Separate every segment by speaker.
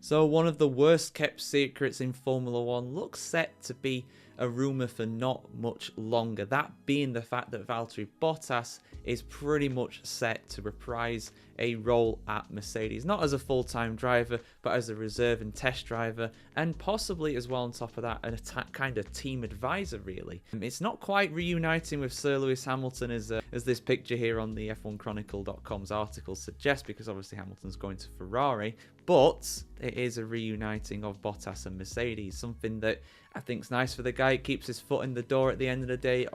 Speaker 1: So one of the worst kept secrets in Formula 1 looks set to be a rumour for not much longer. That being the fact that Valtteri Bottas is pretty much set to reprise a role at Mercedes. Not as a full-time driver, but as a reserve and test driver, and possibly as well on top of that, a kind of team advisor really. It's not quite reuniting with Sir Lewis Hamilton as this picture here on the F1Chronicle.com's article suggests, because obviously Hamilton's going to Ferrari, but it is a reuniting of Bottas and Mercedes, something that I think is nice for the guy. It keeps his foot in the door at the end of the day,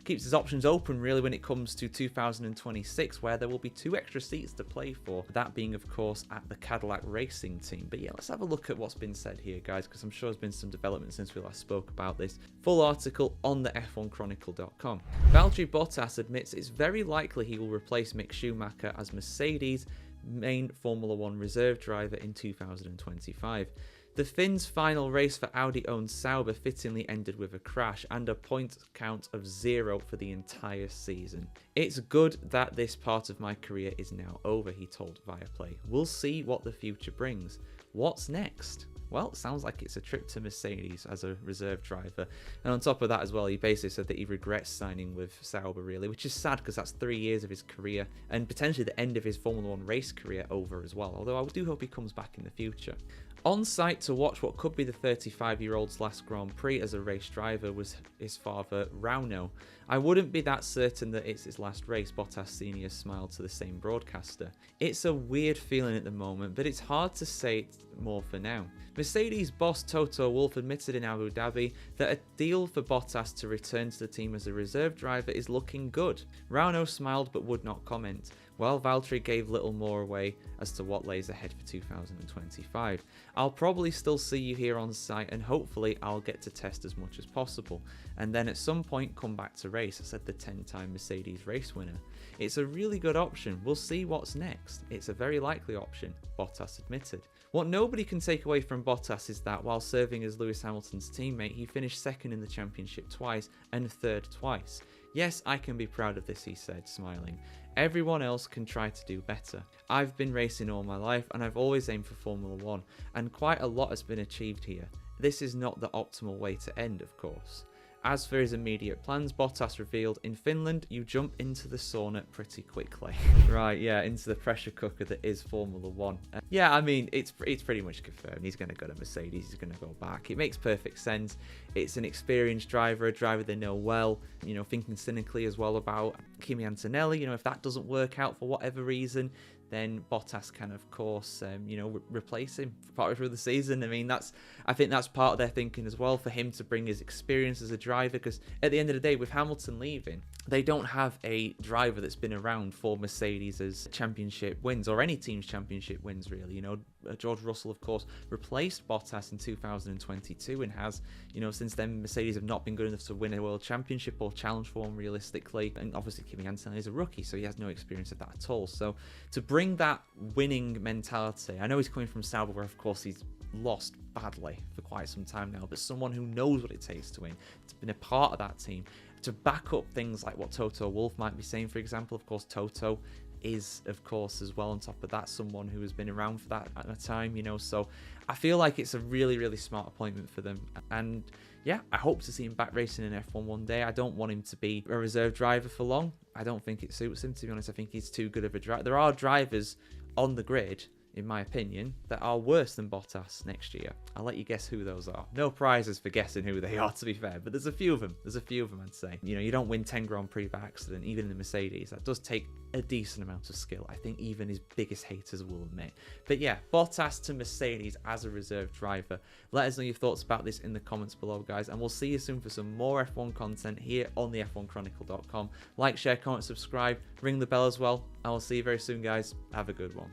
Speaker 1: keeps his options open really when it comes to 2026, where there will be 2 extra seats to play for, that being of course at the Cadillac Racing Team. But yeah, let's have a look at what's been said here, guys, because I'm sure there's been some development since we last spoke about this. Full article on the F1Chronicle.com. Valtteri Bottas admits it's very likely he will replace Mick Schumacher as Mercedes' main Formula 1 reserve driver in 2025. The Finn's final race for Audi-owned Sauber fittingly ended with a crash and a point count of 0 for the entire season. It's good that this part of my career is now over, he told Viaplay. We'll see what the future brings. What's next? Well, it sounds like it's a trip to Mercedes as a reserve driver. And on top of that as well, he basically said that he regrets signing with Sauber really, which is sad because that's 3 years of his career and potentially the end of his Formula 1 race career over as well. Although I do hope he comes back in the future. On site to watch what could be the 35-year-old's last Grand Prix as a race driver was his father, Rauno. I wouldn't be that certain that it's his last race, Bottas Sr. smiled to the same broadcaster. It's a weird feeling at the moment, but it's hard to say more for now. Mercedes boss Toto Wolff admitted in Abu Dhabi that a deal for Bottas to return to the team as a reserve driver is looking good. Rauno smiled but would not comment, while Valtteri gave little more away as to what lays ahead for 2025. I'll probably still see you here on site and hopefully I'll get to test as much as possible, and then at some point come back to race, said the 10-time Mercedes race winner. It's a really good option, we'll see what's next. It's a very likely option, Bottas admitted. What nobody can take away from Bottas is that while serving as Lewis Hamilton's teammate, he finished second in the championship twice and third twice. Yes, I can be proud of this, he said, smiling. Everyone else can try to do better. I've been racing all my life and I've always aimed for Formula 1, and quite a lot has been achieved here. This is not the optimal way to end, of course. As for his immediate plans, Bottas revealed, in Finland, you jump into the sauna pretty quickly. Right, yeah, into the pressure cooker that is Formula 1. Yeah, I mean, it's pretty much confirmed. He's going to go to Mercedes, he's going to go back. It makes perfect sense. It's an experienced driver, a driver they know well, you know, thinking cynically as well about Kimi Antonelli. You know, if that doesn't work out for whatever reason, then Bottas can, of course, replace him partway through the season. I mean, I think that's part of their thinking as well, for him to bring his experience as a driver, because at the end of the day, with Hamilton leaving, they don't have a driver that's been around for Mercedes' championship wins, or any team's championship wins, really. You know, George Russell, of course, replaced Bottas in 2022 and has, you know, since then, Mercedes have not been good enough to win a world championship or challenge for one realistically. And obviously, Kimi Antonelli is a rookie, so he has no experience of that at all. So to bring that winning mentality, I know he's coming from Sauber, where of course he's lost badly for quite some time now, but someone who knows what it takes to win, has been a part of that team, to back up things like what Toto Wolff might be saying, for example. Of course, Toto is, of course, as well, on top of that, someone who has been around for that at a time, you know, so I feel like it's a really, really smart appointment for them. And yeah, I hope to see him back racing in F1 one day. I don't want him to be a reserve driver for long. I don't think it suits him, to be honest. I think he's too good of a driver. There are drivers on the grid, in my opinion, that are worse than Bottas next year. I'll let you guess who those are. No prizes for guessing who they are, to be fair, but there's a few of them. There's a few of them, I'd say. You know, you don't win 10 Grand Prix by accident, even in the Mercedes. That does take a decent amount of skill. I think even his biggest haters will admit. But yeah, Bottas to Mercedes as a reserve driver. Let us know your thoughts about this in the comments below, guys, and we'll see you soon for some more F1 content here on the F1Chronicle.com. Like, share, comment, subscribe, ring the bell as well. I will see you very soon, guys. Have a good one.